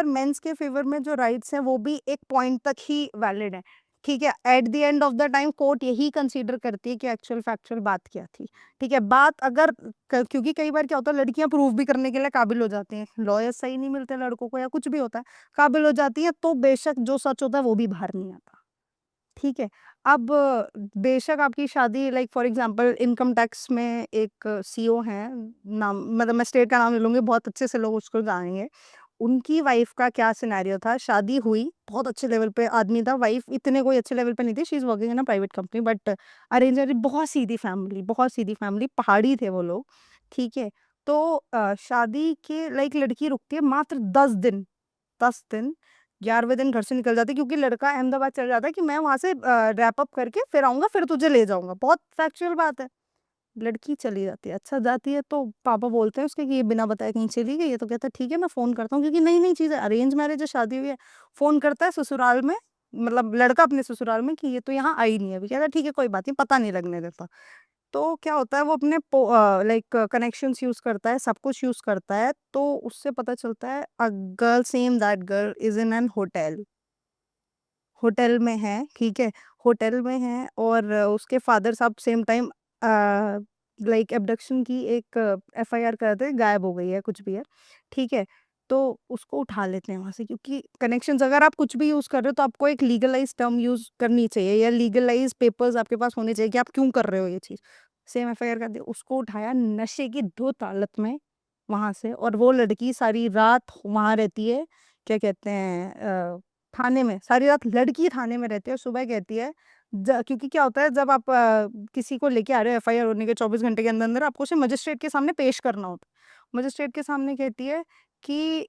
Mains के favour में जो राइट्स हैं वो भी एक पॉइंट तक ही वैलिड है, ठीक है। At the end of the time court यही कंसीडर करती है कि एक्चुअल फैक्चुअल बात क्या थी, ठीक है। बात अगर क्योंकि कई बार क्या होता है, लड़कियां प्रूव भी करने के लिए काबिल हो जाती हैं, लॉयर सही नहीं मिलते लड़कों को या कुछ भी होता है, काबिल हो जाती है, तो बेशक जो सच होता है वो भी बाहर नहीं आता, ठीक है। अब बेशक आपकी शादी like for example income tax में एक सीओ हैं, नाम मतलब मैं स्टेट का नाम ले लूंगी, बहुत अच्छे से लोग उसको जानेंगे। उनकी वाइफ का क्या सिनेरियो था, शादी हुई, बहुत अच्छे लेवल पे आदमी था, वाइफ इतने कोई अच्छे लेवल पे नहीं थी, she is working in a private company, but arrange marriage, बहुत सीधी फैमिली, बहुत सीधी फैमिली, पहाड़ी थे वो लोग, ठीक है। तो शादी के लाइक लड़की रुकती है मात्र 10 दिन, 10 दिन, 11वें दिन घर से निकल जाती है, क्योंकि लड़का अहमदाबाद चल जाता है कि मैं वहां से रैप अप करके फिर आऊंगा, फिर तुझे ले जाऊंगा, बहुत फैक्चुअल बात है। लड़की चली जाती है, अच्छा जाती है तो पापा बोलते हैं उसके कि ये बिना बताए कहीं चली गई है, तो कहता है ठीक है मैं फोन करता हूँ, क्योंकि नई नई चीज है, अरेंज मैरिज है, शादी हुई है। फोन करता है ससुराल में, मतलब लड़का अपने ससुराल में, कि ये तो यहाँ आई नहीं है अभी, कहता है ठीक है कोई बात नहीं, पता नहीं लगने देता। तो क्या होता है, वो अपने लाइक कनेक्शंस यूज करता है, सब कुछ यूज करता है, तो उससे पता चलता है a girl, same that girl is in an hotel, hotel में है, ठीक है, होटल में है, और उसके फादर साहब सेम टाइम लाइक एबडक्शन की एक एफआईआर करते हैं, गायब हो गई है, कुछ भी है, ठीक है। तो उसको उठा लेते हैं वहां से, क्योंकि कनेक्शंस, अगर आप कुछ भी यूज कर रहे हो तो आपको एक लीगलाइज टर्म यूज करनी चाहिए, या लीगलाइज पेपर्स आपके पास होने चाहिए कि आप क्यों कर रहे हो ये चीज। सेम एफआईआर कर दी, उसको उठाया नशे की धुत हालत में वहां से, और वो लड़की सारी रात वहां रहती है, क्या कहते हैं, थाने में, सारी रात लड़की थाने में रहती है, और सुबह कहती है, क्योंकि क्या होता है, जब आप किसी को लेके आ रहे हो एफआईआर होने के 24 घंटे के अंदर अंदर आपको उसे मजिस्ट्रेट के सामने पेश करना होता है। मजिस्ट्रेट के सामने कहती है कि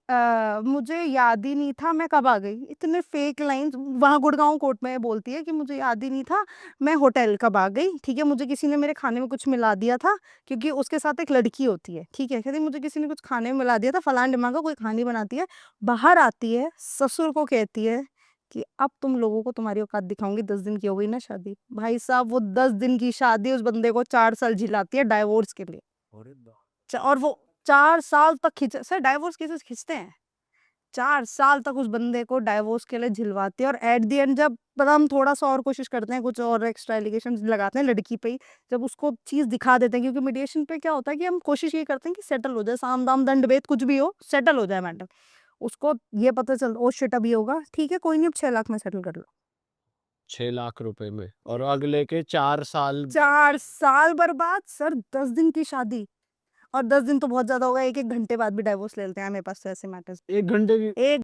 मुझे याद ही नहीं था मैं कब आ गई, इतने फेक लाइंस वहां गुड़गांव कोर्ट में बोलती है कि मुझे याद ही नहीं था मैं होटल कब आ गई, ठीक है, मुझे किसी ने मेरे खाने में कुछ मिला दिया था, क्योंकि उसके साथ एक लड़की होती है, ठीक है, कहती मुझे किसी ने कुछ खाने में मिला दिया था, फलान डिमांड का कोई कहानी बनाती है। बाहर आती है, ससुर को कहती है कि अब तुम लोगों को तुम्हारी औकात दिखाऊंगी, 10 दिन की हो गई ना शादी, भाई साहब वो 10 दिन की शादी उस बंदे को 4 साल झिलाती है डाइवोर्स के लिए। और वो 4 साल तक खींच, सर डाइवोर्स केसेस खींचते हैं, 4 साल तक उस बंदे को डाइवोर्स के लिए झिलवाती है, और एट द एंड जब पता हम थोड़ा सा और कोशिश करते हैं, कुछ और एक्स्ट्रा एलिगेशन लगाते हैं लड़की पे ही, जब उसको चीज दिखा देते हैं, क्योंकि मीडिएशन पे क्या होता है कि हम कोशिश ये करते हैं कि सेटल हो जाए, साम दाम दंड भेद कुछ भी हो, सेटल हो जाए मैटर। उसको ये पता चल, ओ शिट अभी होगा, ठीक है कोई नहीं, अब 6 लाख में सेटल कर लो। 6 लाख रुपए में, और अगले के 4 साल। 4 साल बर्बाद सर, 10 दिन की शादी, और 10 दिन तो बहुत ज्यादा होगा, 1-1 घंटे बाद भी डाइवोर्स ले लेते हैं मेरे पास तो ऐसे मैटर्स। 1 घंटे की? एक